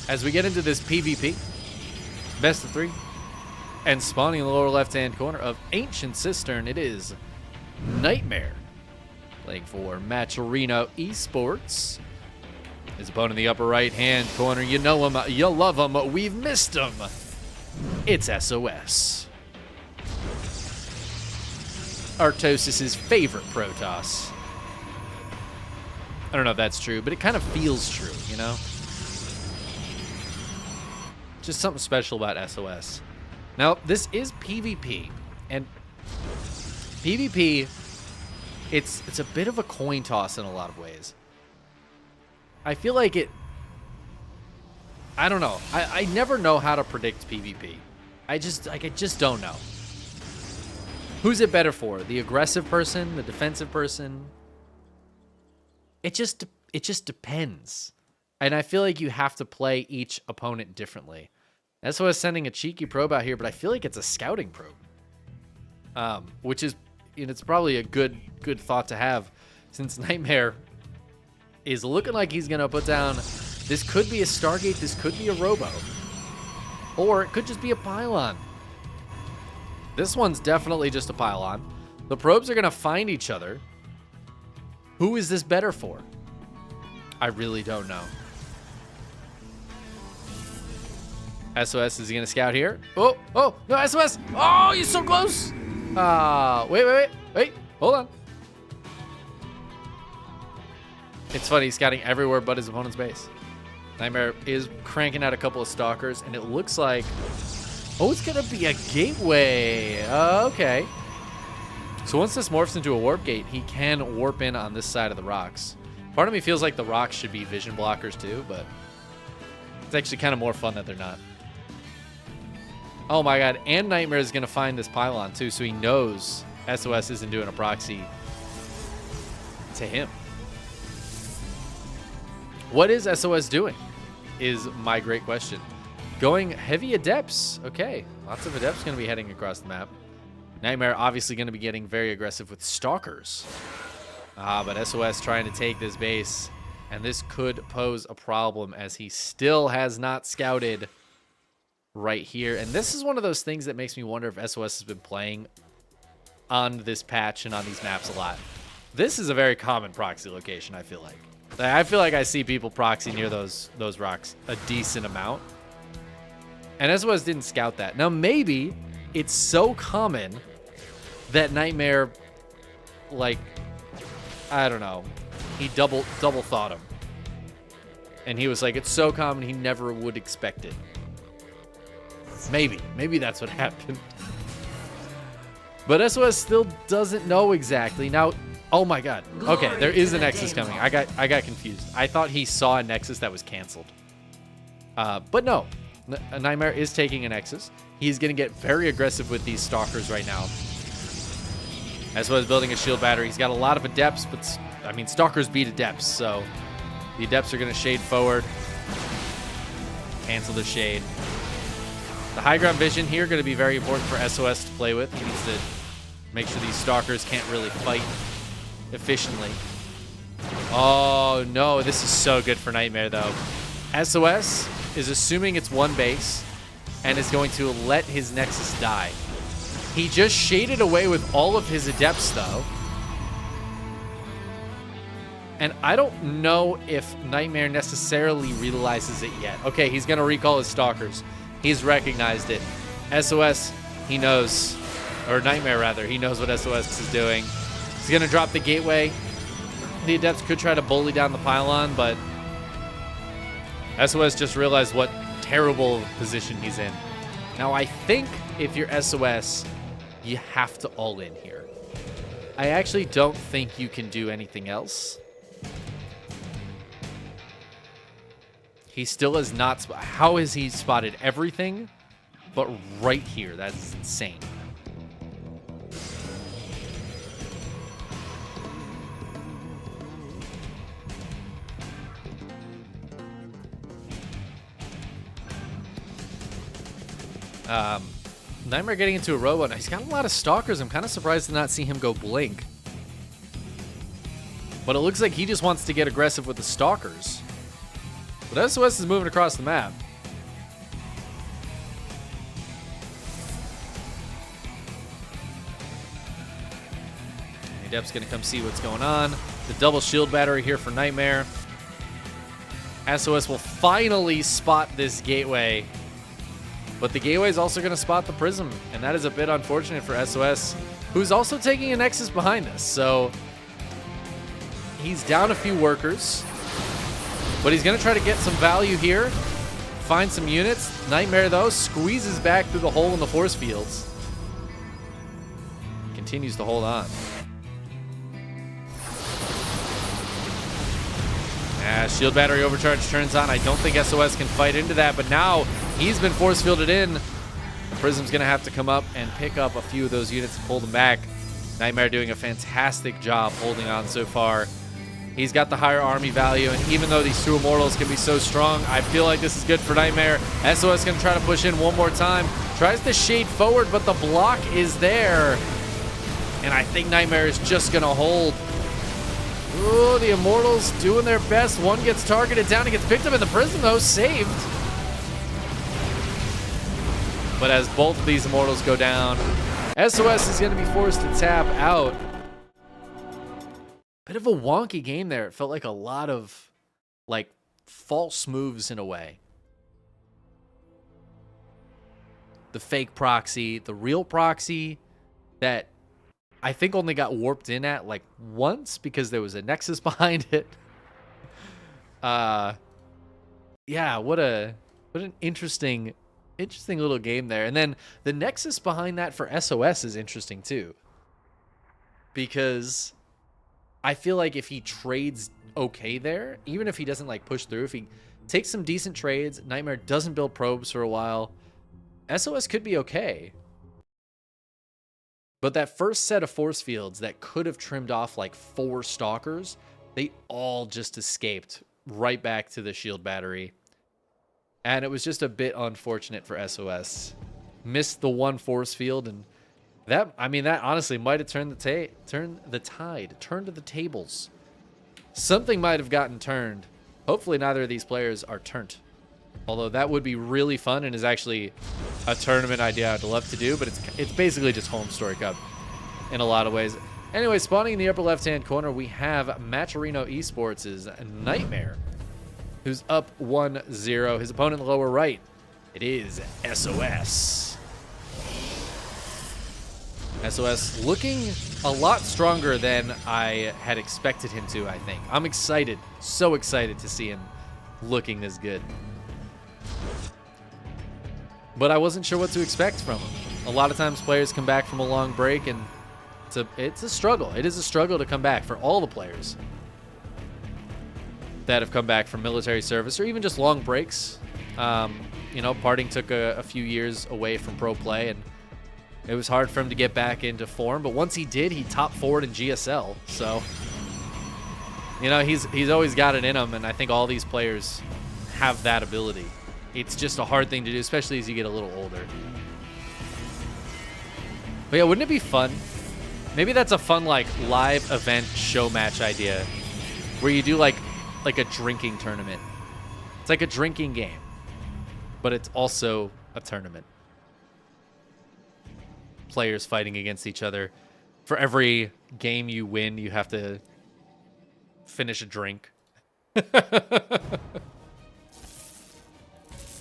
as we get into this PvP, best of 3, and spawning in the lower left-hand corner of Ancient Cistern, it is Nightmare playing for Match Arena Esports. His opponent in the upper right-hand corner, you know him, you love him, we've missed him. It's SOS. Arctos' favorite Protoss. I don't know if that's true, but it kind of feels true, you know? Just something special about SOS. Now, this is PvP, and PvP, it's a bit of a coin toss in a lot of ways. I feel like it... I don't know. I never know how to predict PvP. I just don't know. Who's it better for? The aggressive person? The defensive person? It just depends. And I feel like you have to play each opponent differently. That's why I was sending a cheeky probe out here, but I feel like it's a scouting probe. Which is, you know, it's probably a good thought to have, since Nightmare is looking like he's going to put down... This could be a Stargate, this could be a Robo. Or it could just be a Pylon. This one's definitely just a Pylon. The probes are going to find each other. Who is this better for? I really don't know. SOS, is he going to scout here? Oh, no, SOS. Oh, you're so close. Wait. Hold on. It's funny, he's scouting everywhere but his opponent's base. Nightmare is cranking out a couple of stalkers, and it looks like... Oh, it's going to be a gateway. Okay. So once this morphs into a warp gate, he can warp in on this side of the rocks. Part of me feels like the rocks should be vision blockers too, but it's actually kind of more fun that they're not. Oh my god, and Nightmare is going to find this pylon too, so he knows SOS isn't doing a proxy to him. What is SOS doing is my great question. Going heavy adepts. Okay, lots of adepts going to be heading across the map. Nightmare obviously going to be getting very aggressive with stalkers. But SOS trying to take this base, and this could pose a problem as he still has not scouted right here. And this is one of those things that makes me wonder if SOS has been playing on this patch and on these maps a lot. This is a very common proxy location, I feel like. I feel like I see people proxy near those rocks a decent amount. And SOS didn't scout that. Now, maybe it's so common that Nightmare, like, I don't know, he double thought him. And he was like, it's so common he never would expect it. Maybe that's what happened. But SOS still doesn't know exactly. Now, oh my god. Okay, there is a Nexus coming. I got confused. I thought he saw a Nexus that was canceled. But no. Nightmare is taking a Nexus. He's going to get very aggressive with these stalkers right now. SOS building a shield battery. He's got a lot of adepts, but I mean, stalkers beat adepts, so the adepts are going to shade forward. Cancel the shade. The high ground vision here going to be very important for SOS to play with. He needs to make sure these stalkers can't really fight efficiently. Oh no, this is so good for Nightmare though. SOS is assuming it's one base and is going to let his Nexus die. He just shaded away with all of his adepts though. And I don't know if Nightmare necessarily realizes it yet. Okay, he's going to recall his stalkers. He's recognized it. SOS, he knows, or Nightmare rather, he knows what SOS is doing. He's going to drop the gateway. The adepts could try to bully down the pylon, but SOS just realized what terrible position he's in. Now, I think if you're SOS, you have to all in here. I actually don't think you can do anything else. He still has not... How has he spotted everything but right here? That's insane. Nightmare getting into a robo. Now, he's got a lot of stalkers. I'm kind of surprised to not see him go blink. But it looks like he just wants to get aggressive with the stalkers. But SOS is moving across the map. Adept's going to come see what's going on. The double shield battery here for Nightmare. SOS will finally spot this gateway. But the gateway is also going to spot the prism. And that is a bit unfortunate for SOS, who's also taking a Nexus behind us. So he's down a few workers. But he's going to try to get some value here. Find some units. Nightmare, though, squeezes back through the hole in the force fields. Continues to hold on. Shield battery overcharge turns on. I don't think SOS can fight into that, but now he's been force fielded in. The Prism's going to have to come up and pick up a few of those units and pull them back. Nightmare doing a fantastic job holding on so far. He's got the higher army value, and even though these two Immortals can be so strong, I feel like this is good for Nightmare. SOS going to try to push in one more time. Tries to shade forward, but the block is there. And I think Nightmare is just going to hold. Ooh, the Immortals doing their best. One gets targeted down. He gets picked up in the Prism, though. Saved. But as both of these Immortals go down, SOS is going to be forced to tap out. Bit of a wonky game there. It felt like a lot of, like, false moves in a way. The fake proxy, the real proxy that I think only got warped in at like once because there was a Nexus behind it. Yeah, what an interesting little game there. And then the Nexus behind that for SOS is interesting too. Because I feel like if he trades okay there, even if he doesn't like push through, if he takes some decent trades, Nightmare doesn't build probes for a while, SOS could be okay. But that first set of force fields that could have trimmed off like 4 stalkers, they all just escaped right back to the shield battery. And it was just a bit unfortunate for SOS. Missed the one force field, and that, I mean, that honestly might have turned the tables. Something might have gotten turned. Hopefully neither of these players are turned. Although that would be really fun and is actually a tournament idea I'd love to do, but it's basically just Home Story Cup in a lot of ways. Anyway, spawning in the upper left-hand corner, we have Matcherino Esports' Nightmare, who's up 1-0. His opponent in the lower right, it is SOS. SOS looking a lot stronger than I had expected him to, I think. I'm excited, so excited to see him looking this good. But I wasn't sure what to expect from him. A lot of times players come back from a long break, and it's a struggle. It is a struggle to come back for all the players that have come back from military service or even just long breaks. You know, Parting took a few years away from pro play, and it was hard for him to get back into form. But once he did, he top forward in GSL. So, you know, he's always got it in him, and I think all these players have that ability. It's just a hard thing to do, especially as you get a little older. But yeah, wouldn't it be fun? Maybe that's a fun, like, live event show match idea where you do, like a drinking tournament. It's like a drinking game, but it's also a tournament. Players fighting against each other. For every game you win, you have to finish a drink.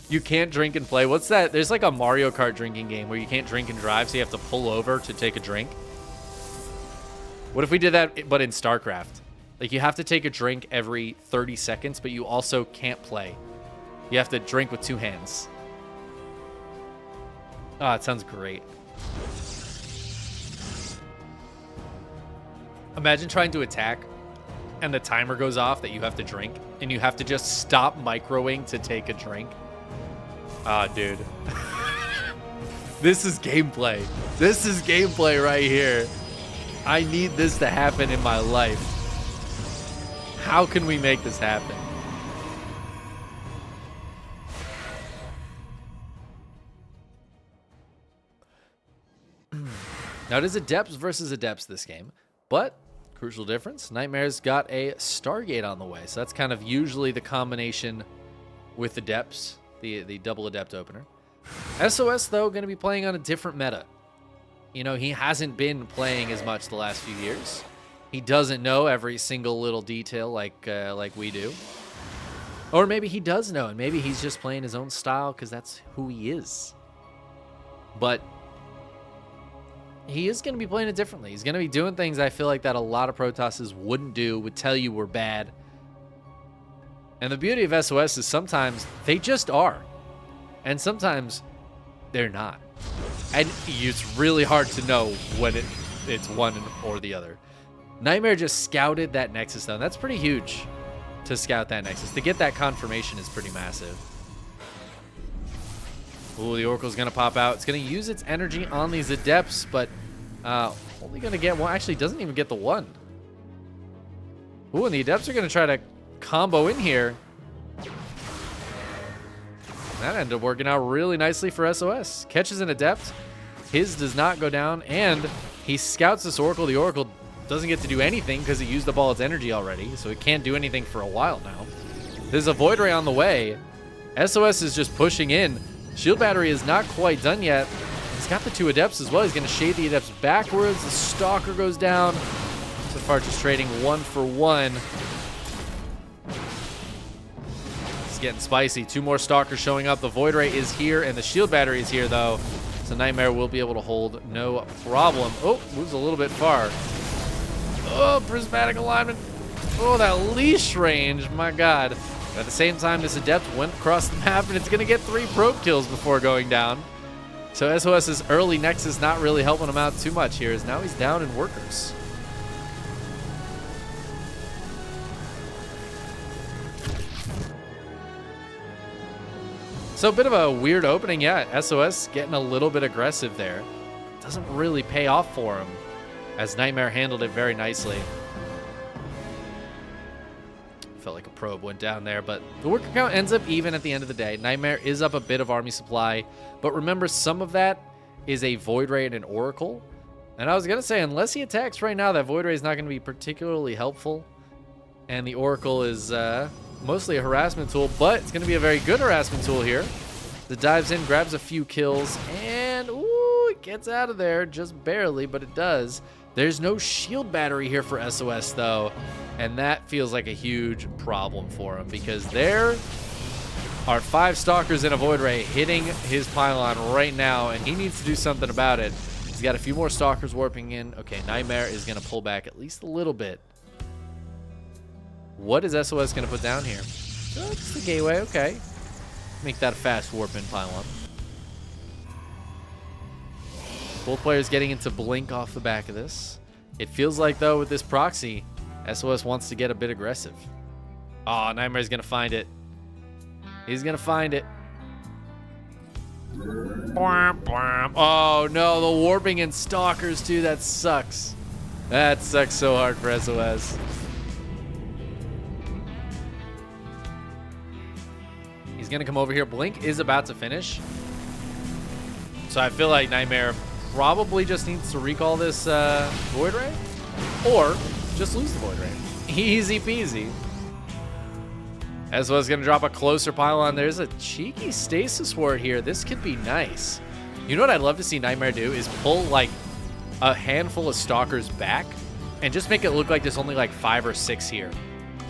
You can't drink and play. What's that? There's like a Mario Kart drinking game where you can't drink and drive, so you have to pull over to take a drink. What if we did that, but in StarCraft? Like, you have to take a drink every 30 seconds, but you also can't play. You have to drink with 2 hands. Oh, it sounds great. Imagine trying to attack, and the timer goes off that you have to drink, and you have to just stop microing to take a drink. Ah, dude. This is gameplay. This is gameplay right here. I need this to happen in my life. How can we make this happen? Now, it is Adepts versus Adepts this game, but crucial difference, Nightmare's got a Stargate on the way, so that's kind of usually the combination with Adepts, the double Adept opener. SOS, though, going to be playing on a different meta. You know, he hasn't been playing as much the last few years. He doesn't know every single little detail like we do. Or maybe he does know, and maybe he's just playing his own style because that's who he is. But he is going to be playing it differently. He's going to be doing things I feel like that a lot of Protosses wouldn't do, would tell you were bad. And the beauty of SOS is sometimes they just are. And sometimes they're not. And it's really hard to know when it's one or the other. Nightmare just scouted that Nexus, though. And that's pretty huge to scout that Nexus. To get that confirmation is pretty massive. Ooh, the Oracle's going to pop out. It's going to use its energy on these Adepts, but only going to get one. Actually, doesn't even get the one. Ooh, and the Adepts are going to try to combo in here. That ended up working out really nicely for SOS. Catches an Adept. His does not go down, and he scouts this Oracle. The Oracle doesn't get to do anything because it used up all its energy already, so it can't do anything for a while now. There's a Void Ray on the way. SOS is just pushing in. Shield Battery is not quite done yet. He's got the two Adepts as well. He's going to shade the Adepts backwards. The Stalker goes down. So far, just trading 1 for 1. It's getting spicy. 2 more Stalkers showing up. The Void Ray is here, and the Shield Battery is here, though. So Nightmare will be able to hold no problem. Oh, moves a little bit far. Oh, Prismatic Alignment. Oh, that leash range. My God. But at the same time, this Adept went across the map, and it's going to get 3 probe kills before going down. So SOS's early Nexus not really helping him out too much here, as now he's down in workers. So a bit of a weird opening. Yeah, SOS getting a little bit aggressive there. Doesn't really pay off for him, as Nightmare handled it very nicely. Felt like a probe went down there, but the worker count ends up even at the end of the day. Nightmare is up a bit of army supply, but remember, some of that is a Void Ray and an Oracle. And I was going to say, unless he attacks right now, that Void Ray is not going to be particularly helpful. And the Oracle is mostly a harassment tool, but it's going to be a very good harassment tool here. The dives in, grabs a few kills, and ooh, it gets out of there just barely, but it does. There's no shield battery here for SOS, though, and that feels like a huge problem for him, because there are 5 Stalkers in a Void Ray hitting his pylon right now, and he needs to do something about it. He's got a few more Stalkers warping in. Okay, Nightmare is going to pull back at least a little bit. What is SOS going to put down here? Oh, it's the gateway. Okay. Make that a fast warp in pylon. Both players getting into blink off the back of this. It feels like, though, with this proxy, SOS wants to get a bit aggressive. Oh, Nightmare's going to find it. He's going to find it. Oh, no, the warping and Stalkers, too. That sucks. That sucks so hard for SOS. He's going to come over here. Blink is about to finish. So I feel like Nightmare probably just needs to recall this Void Ray, or just lose the Void Ray. Easy peasy. SOS is going to drop a closer pylon. There's a cheeky stasis ward here. This could be nice. You know what I'd love to see Nightmare do is pull like a handful of Stalkers back and just make it look like there's only like 5 or 6 here.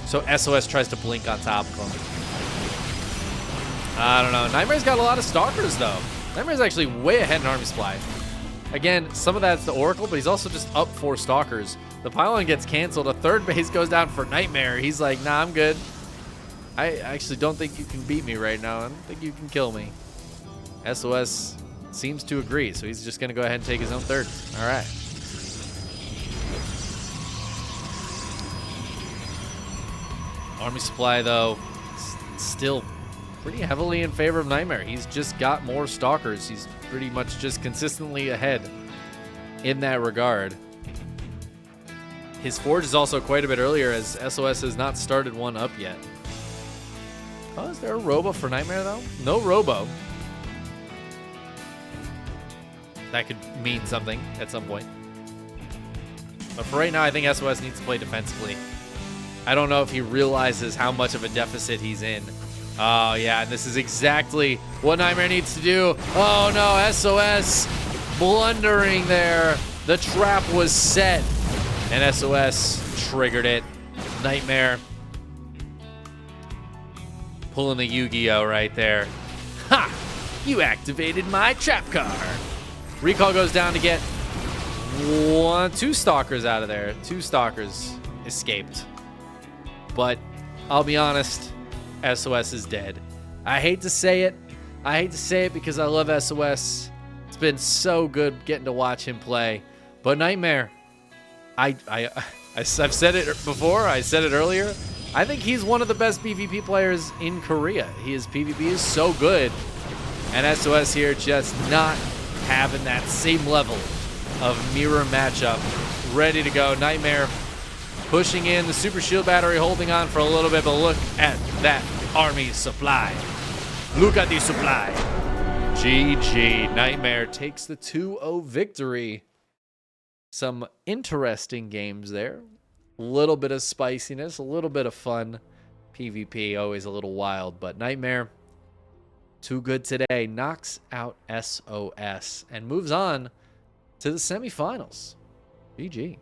So SOS tries to blink on top of them. I don't know. Nightmare's got a lot of Stalkers, though. Nightmare's actually way ahead in army supply. Again, some of that's the Oracle, but he's also just up 4 Stalkers. The pylon gets canceled. A 3rd base goes down for Nightmare. He's like, nah, I'm good. I actually don't think you can beat me right now. I don't think you can kill me. SOS seems to agree, so he's just going to go ahead and take his own 3rd. All right. Army supply, though, still pretty heavily in favor of Nightmare. He's just got more Stalkers. He's pretty much just consistently ahead in that regard. His Forge is also quite a bit earlier, as SOS has not started one up yet. Oh, is there a Robo for Nightmare, though? No Robo. That could mean something at some point. But for right now, I think SOS needs to play defensively. I don't know if he realizes how much of a deficit he's in Oh, yeah, and this is exactly what Nightmare needs to do. Oh, no, SOS blundering there. The trap was set, and SOS triggered it. Nightmare pulling the Yu-Gi-Oh right there. Ha! You activated my trap card. Recall goes down to get two Stalkers out of there. Two Stalkers escaped. But I'll be honest, SOS is dead. I hate to say it. I hate to say it because I love SOS. It's been so good getting to watch him play. But Nightmare, I've said it before. I said it earlier. I think he's one of the best PvP players in Korea. His PvP is so good. And SOS here just not having that same level of mirror matchup. Ready to go. Nightmare pushing in the Super Shield Battery, holding on for a little bit, but look at that army supply. Look at the supply. GG. Nightmare takes the 2-0 victory. Some interesting games there. A little bit of spiciness, a little bit of fun. PvP, always a little wild, but Nightmare, too good today. Knocks out SOS and moves on to the semifinals. GG.